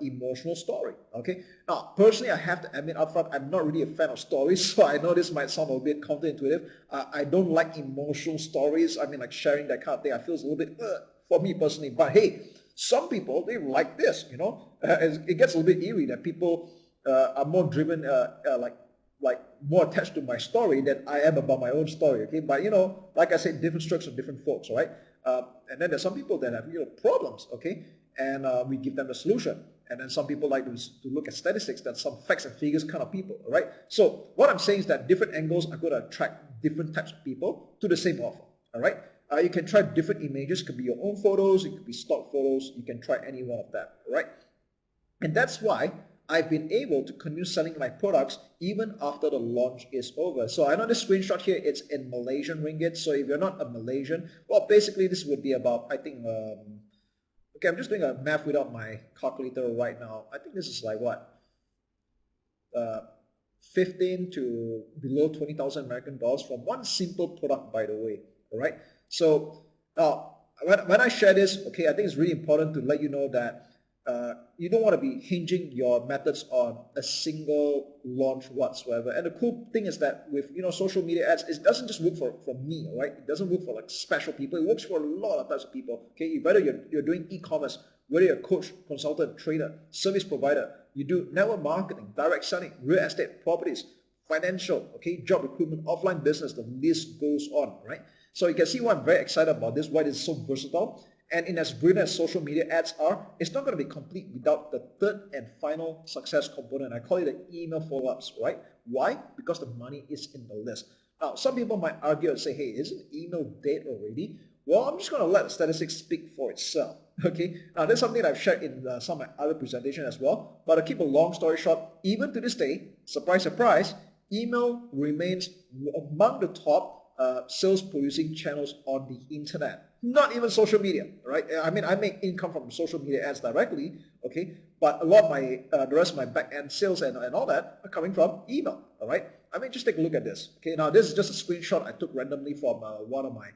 emotional story. Okay, now personally I have to admit upfront I'm not really a fan of stories, so I know this might sound a bit counterintuitive. I don't like emotional stories. I mean, like sharing that kind of thing, I feel it's a little bit for me personally, but hey, some people, they like this. It gets a little bit eerie that people are more driven like more attached to my story than I am about my own story. Okay, but like I said, different strokes for different folks, right? And then there's some people that have problems, okay, and we give them the solution. And then some people like to look at statistics, that's some facts and figures kind of people, all right? So what I'm saying is that different angles are going to attract different types of people to the same offer, all right? You can try different images. It could be your own photos, it could be stock photos. You can try any one of that, all right? And that's why I've been able to continue selling my products even after the launch is over. So I know this screenshot here, it's in Malaysian ringgit. So if you're not a Malaysian, well, basically this would be about, I think, okay, I'm just doing a math without my calculator right now. I think this is like what? 15 to below 20,000 American dollars from one simple product, by the way, all right? So when I share this, okay, I think it's really important to let you know that you don't want to be hinging your methods on a single launch whatsoever. And the cool thing is that with social media ads, it doesn't just work for me, all right? It doesn't work for like special people. It works for a lot of types of people. Okay, whether you're doing e-commerce, whether you're a coach, consultant, trader, service provider, you do network marketing, direct selling, real estate, properties, financial, okay, job recruitment, offline business, the list goes on, right? So you can see why I'm very excited about this, why it is so versatile. And in as brilliant as social media ads are, it's not going to be complete without the third and final success component. I call it the email follow-ups, right? Why? Because the money is in the list. Now, some people might argue and say, hey, isn't email dead already? Well, I'm just going to let the statistics speak for itself. Okay. Now, that's something I've shared in some of my other presentations as well. But to keep a long story short, even to this day, surprise, surprise, email remains among the top sales producing channels on the internet. Not even social media, right? I mean, I make income from social media ads directly, okay? But a lot of my, the rest of my back-end sales and all that are coming from email, all right? I mean, just take a look at this, okay? Now, this is just a screenshot I took randomly from one of my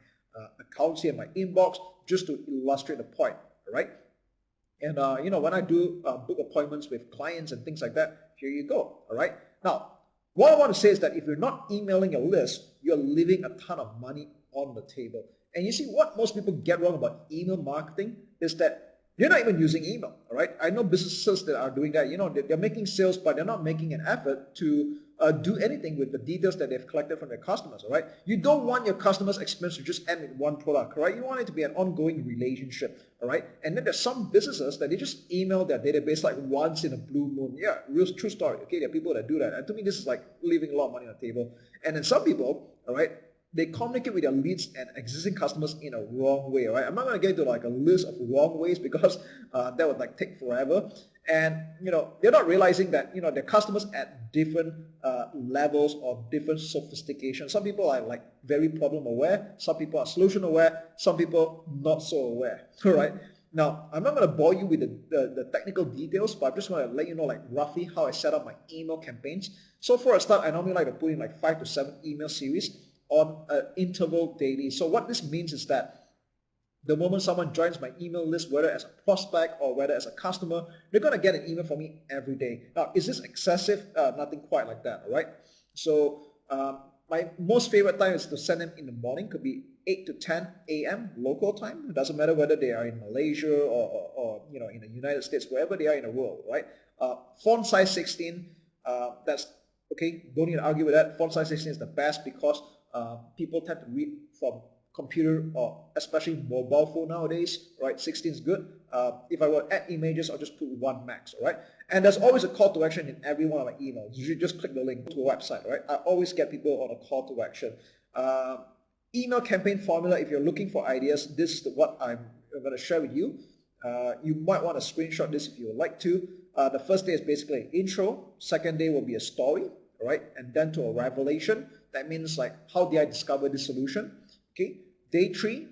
accounts here in my inbox just to illustrate the point, all right? And, when I do book appointments with clients and things like that, here you go, all right? Now, what I want to say is that if you're not emailing a list, you're leaving a ton of money on the table. And you see, what most people get wrong about email marketing is that they're not even using email, all right? I know businesses that are doing that. They're making sales, but they're not making an effort to do anything with the details that they've collected from their customers, all right? You don't want your customer's experience to just end with one product, all right? You want it to be an ongoing relationship, all right? And then there's some businesses that they just email their database like once in a blue moon. Yeah, real true story, okay? There are people that do that. And to me, this is like leaving a lot of money on the table. And then some people, all right, they communicate with their leads and existing customers in a wrong way, all right? I'm not going to get into like a list of wrong ways because that would like take forever. And, they're not realizing that, their customers at different levels or different sophistication. Some people are like very problem aware. Some people are solution aware. Some people not so aware, all right? Now, I'm not going to bore you with the technical details, but I'm just going to let you know like roughly how I set up my email campaigns. So for a start, I normally like to put in like 5 to 7 email series on an interval daily. So what this means is that the moment someone joins my email list, whether as a prospect or whether as a customer, they're going to get an email from me every day. Now, is this excessive? Nothing quite like that, all right? So my most favorite time is to send them in the morning. Could be 8 to 10 a.m. local time. It doesn't matter whether they are in Malaysia or in the United States, wherever they are in the world, right? Font size 16, that's okay. Don't need to argue with that. Font size 16 is the best because people tend to read from computer or especially mobile phone nowadays, right? 16 is good. If I were to add images, I'll just put 1 max, all right? And there's always a call to action in every one of my emails. You should just click the link to a website, right? I always get people on a call to action. Email campaign formula, if you're looking for ideas, this is what I'm going to share with you. You might want to screenshot this if you would like to. The first day is basically an intro. Second day will be a story, all right? And then to a revelation. That means like, how did I discover this solution? Okay. Day 3,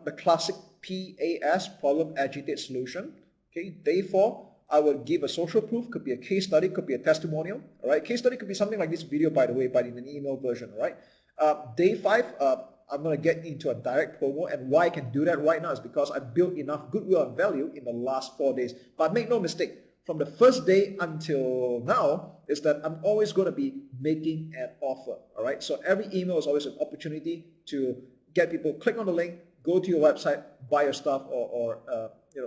the classic PAS, problem, agitate, solution. Okay. Day 4, I will give a social proof. Could be a case study, could be a testimonial. All right. Case study could be something like this video, by the way, but in an email version. All right. Day 5, I'm going to get into a direct promo, and why I can do that right now is because I built enough goodwill and value in the last 4 days. But make no mistake, from the first day until now is that I'm always going to be making an offer, all right? So every email is always an opportunity to get people click on the link, go to your website, buy your stuff, or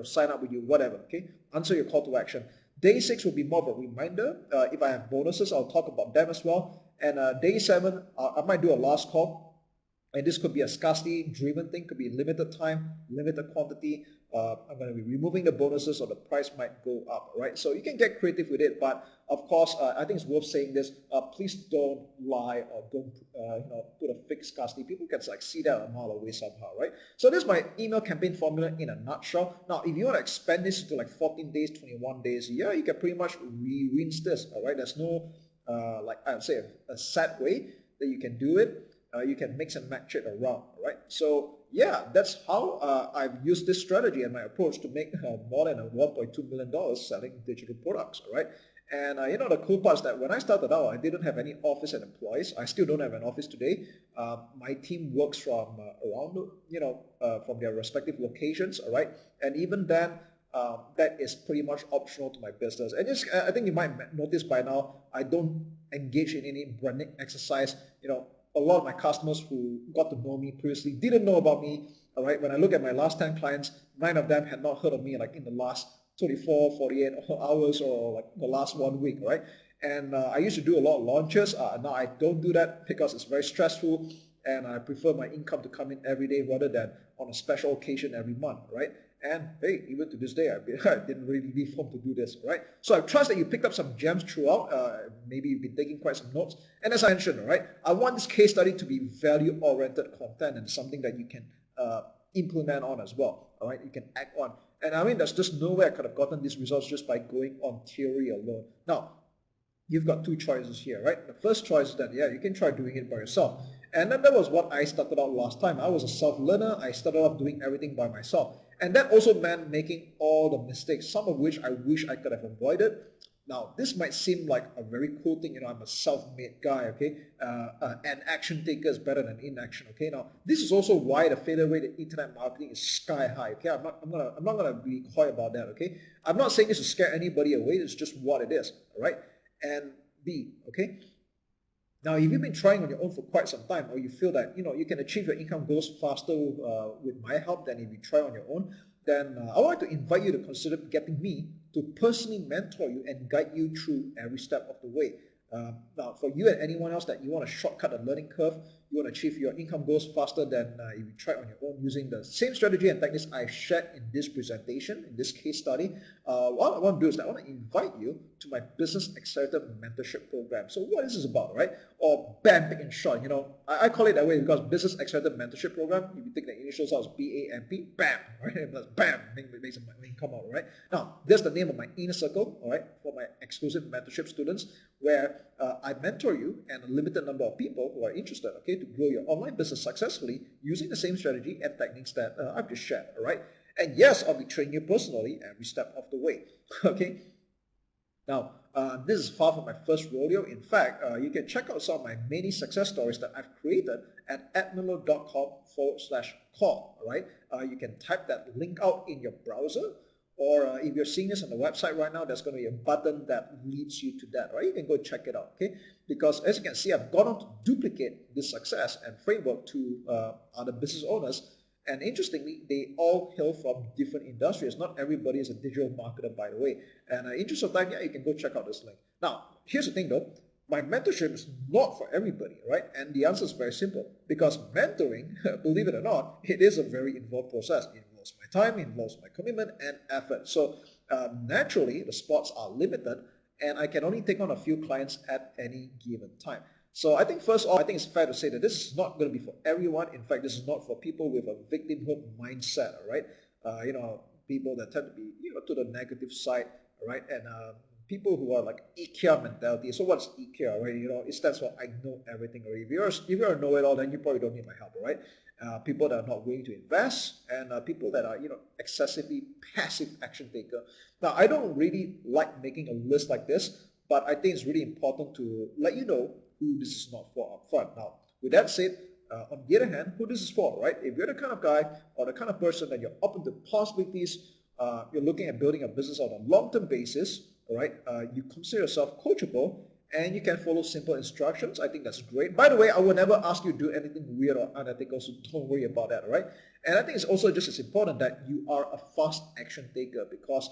sign up with you, whatever, okay? Answer your call to action. Day 6 will be more of a reminder. If I have bonuses, I'll talk about them as well. And day 7, I might do a last call. And this could be a scarcity-driven thing, could be limited time, limited quantity. I'm going to be removing the bonuses or the price might go up, right? So you can get creative with it, but of course, I think it's worth saying this. Please don't lie or don't put a fixed scarcity. People can like see that a mile away somehow, right? So this is my email campaign formula in a nutshell. Now, if you want to expand this to like 14 days, 21 days, yeah, you can pretty much rinse this, all right? There's no, like I would say, a set way that you can do it. You can mix and match it around, right? So yeah, that's how I've used this strategy and my approach to make more than $1.2 million selling digital products, all right? And the cool part is that when I started out, I didn't have any office and employees. I still don't have an office today. My team works from around, from their respective locations, all right? And even then, that is pretty much optional to my business. And just, I think you might notice by now, I don't engage in any branding exercise. A lot of my customers who got to know me previously didn't know about me. All right, when I look at my last 10 clients, 9 of them had not heard of me like in the last 24, 48 hours or like the last 1 week, right? And I used to do a lot of launches. Now I don't do that because it's very stressful, and I prefer my income to come in every day rather than on a special occasion every month, right? And hey, even to this day, I didn't really leave home to do this, right? So I trust that you picked up some gems throughout. Maybe you've been taking quite some notes. And as I mentioned, right, I want this case study to be value-oriented content and something that you can implement on as well, all right? You can act on. And I mean, there's just no way I could have gotten these results just by going on theory alone. Now, you've got two choices here, right? The first choice is that, yeah, you can try doing it by yourself. And then that was what I started out last time. I was a self-learner. I started off doing everything by myself. And that also meant making all the mistakes, some of which I wish I could have avoided. Now, this might seem like a very cool thing. I'm a self-made guy, okay? And action taker is better than inaction, okay? Now, this is also why the failure rate in internet marketing is sky high, okay? I'm not gonna be coy about that, okay? I'm not saying this to scare anybody away. It's just what it is, all right? And B, okay? Now, if you've been trying on your own for quite some time, or you feel that you can achieve your income goals faster with my help than if you try on your own, then I would like to invite you to consider getting me to personally mentor you and guide you through every step of the way. Now, for you and anyone else that you want to shortcut the learning curve, you want to achieve your income goals faster than if you try on your own using the same strategy and techniques I shared in this presentation, in this case study, what I want to do is I want to invite you to my Business Accelerator Mentorship Program. So what is this about, right? Or BAM, big and short. I call it that way because Business Accelerator Mentorship Program, if you take the initials out, it's BAMP, BAM, right? That's BAM, makes it come out, right? Now, there's the name of my inner circle, all right, for my exclusive mentorship students, where I mentor you and a limited number of people who are interested, okay, to grow your online business successfully using the same strategy and techniques that I've just shared, all right? And yes, I'll be training you personally every step of the way, okay? Now, this is far from my first rodeo. In fact, you can check out some of my many success stories that I've created at edmundloh.com/call, all right? You can type that link out in your browser, or if you're seeing this on the website right now, there's going to be a button that leads you to that, right? You can go check it out, okay? Because as you can see, I've gone on to duplicate this success and framework to other business owners. And interestingly, they all hail from different industries. Not everybody is a digital marketer, by the way. And in interest of time, yeah, you can go check out this link. Now, here's the thing though. My mentorship is not for everybody, right? And the answer is very simple. Because mentoring, believe it or not, it is a very involved process. It involves my time, it involves my commitment and effort. So naturally, the spots are limited, and I can only take on a few clients at any given time. So I think first off, I think it's fair to say that this is not going to be for everyone. In fact, this is not for people with a victimhood mindset, all right? People that tend to be, to the negative side, all right? And people who are like IKEA mentality. So what's IKEA, right? It stands for I know everything already. If you're a know-it-all, then you probably don't need my help, all right? People that are not willing to invest, and people that are, excessively passive action taker. Now, I don't really like making a list like this, but I think it's really important to let you know who this is not for up front. Now, with that said, on the other hand, who this is for, right? If you're the kind of guy or the kind of person that you're open to possibilities, you're looking at building a business on a long-term basis, all right? You consider yourself coachable, and you can follow simple instructions. I think that's great. By the way, I will never ask you to do anything weird or unethical, so don't worry about that, all right? And I think it's also just as important that you are a fast action taker, because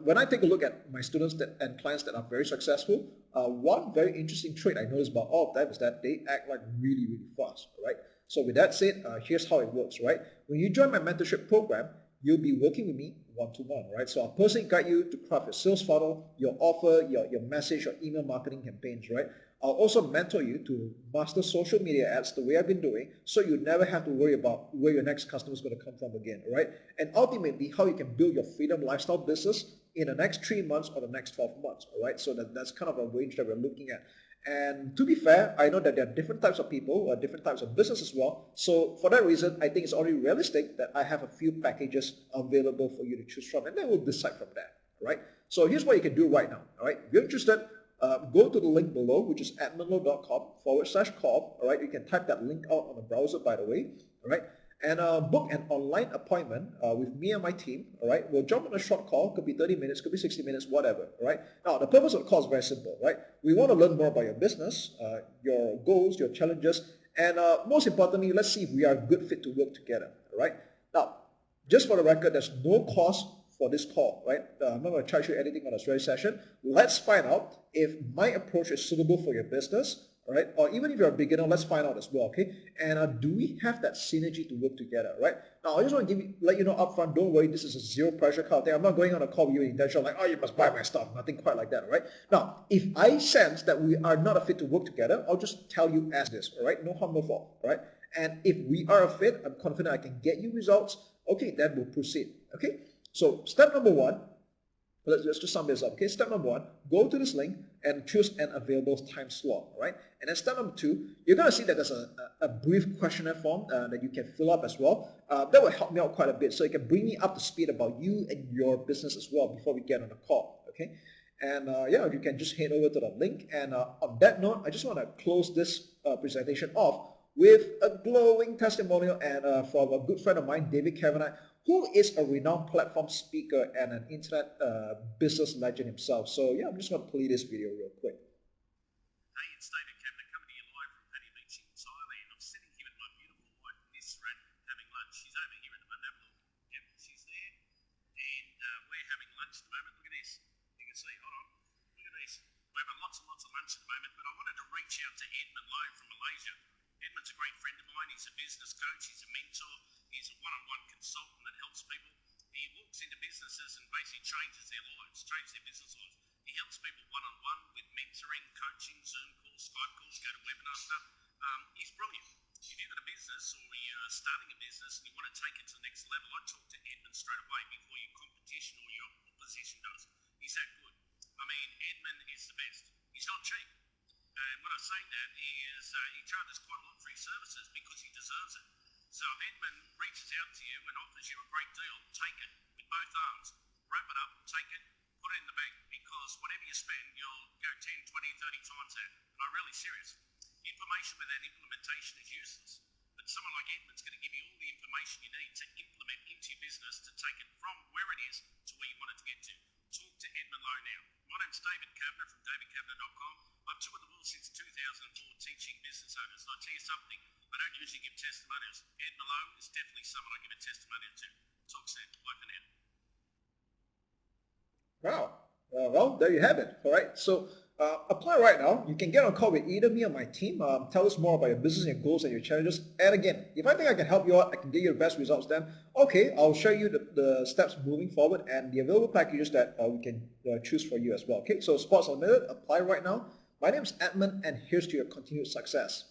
when I take a look at my students and clients that are very successful, one very interesting trait I notice about all of them is that they act like really, really fast, right? So with that said, here's how it works, right? When you join my mentorship program, you'll be working with me one-to-one, right? So I'll personally guide you to craft your sales funnel, your offer, your message, your email marketing campaigns, right? I'll also mentor you to master social media ads the way I've been doing, so you never have to worry about where your next customer is going to come from again, right? And ultimately, how you can build your freedom lifestyle business in the next 3 months or the next 12 months, all right? So that's kind of a range that we're looking at. And to be fair, I know that there are different types of people, different types of business as well. So for that reason, I think it's only realistic that I have a few packages available for you to choose from, and then we'll decide from there, right? So here's what you can do right now, all right? If you're interested, go to the link below, which is edmundloh.com/call, all right? You can type that link out on the browser, by the way, all right? and book an online appointment with me and my team. All right, we'll jump on a short call. Could be 30 minutes, could be 60 minutes, whatever. All right. Now, the purpose of the call is very simple. Right, we want to learn more about your business, your goals, your challenges, and most importantly, let's see if we are a good fit to work together. All right. Now, just for the record, there's no cost for this call, right? I'm not going to charge you anything on a strategy session. Let's find out if my approach is suitable for your business, all right? Or even if you're a beginner, let's find out as well, okay? And do we have that synergy to work together, right? Now, I just want to let you know upfront, don't worry, this is a zero pressure kind of thing. I'm not going on a call with you in intention like, oh, you must buy my stuff. Nothing quite like that, all right? Now, if I sense that we are not a fit to work together, I'll just tell you as this, all right? No harm, no foul, all right? And if we are a fit, I'm confident I can get you results. Okay, then we'll proceed, okay? So step number one, let's just sum this up, okay? Step number one, go to this link and choose an available time slot, all right? And then step number two, you're going to see that there's a brief questionnaire form that you can fill up as well. That will help me out quite a bit, so it can bring me up to speed about you and your business as well before we get on the call, okay? And yeah, you can just head over to the link. And on that note, I just want to close this presentation off with a glowing testimonial and from a good friend of mine, David Cavanagh, who is a renowned platform speaker and an internet business legend himself. So yeah, I'm just going to play this video real quick. Hey, it's David Cavanagh coming to you live from Paddy Beach in Thailand. I'm sitting here with my beautiful wife, Nisra, having lunch. She's over here at the Untitled. Yep, she's there. And we're having lunch at the moment. Look at this. You can see, hold on. Look at this. We're having lots and lots of lunch at the moment, but I wanted to reach out to Edmund Loh from Malaysia. Edmund's a great friend of mine. He's a business coach. He's a mentor. He's a one-on-one consultant that helps people. He walks into businesses and basically changes their lives, changes their business lives. He helps people one-on-one with mentoring, coaching, Zoom calls, Skype calls, go to webinar stuff. He's brilliant. If you've got a business or you're starting a business and you want to take it to the next level, I talk to Edmund straight away before your competition or your opposition does. He's that good. I mean, Edmund is the best. He's not cheap. And when I say that is he charges quite a lot for his services because he deserves it. So if Edmund reaches out to you and offers you a great deal, take it with both arms. Wrap it up, take it, put it in the bank, because whatever you spend, you'll go 10, 20, 30 times that. And I'm really serious. Information without implementation is useless. But someone like Edmund's going to give you all the information you need to implement into your business to take it from where it is to where you want it to get to. Talk to Edmund Loh now. My name's David Cavanagh from davidcavanagh.com. I've toured the world since 2004 teaching business owners. And I'll tell you something, I don't usually give testimonials. Edmund Loh is definitely someone I give a testimonial to. Talk soon. Bye for now. Wow. Well, there you have it. All right. So apply right now. You can get on a call with either me or my team. Tell us more about your business, your goals, and your challenges. And again, if I think I can help you out, I can get you the best results, then okay, I'll show you the steps moving forward and the available packages that we can choose for you as well. Okay. So spots unlimited. Apply right now. My name is Edmund, and here's to your continued success.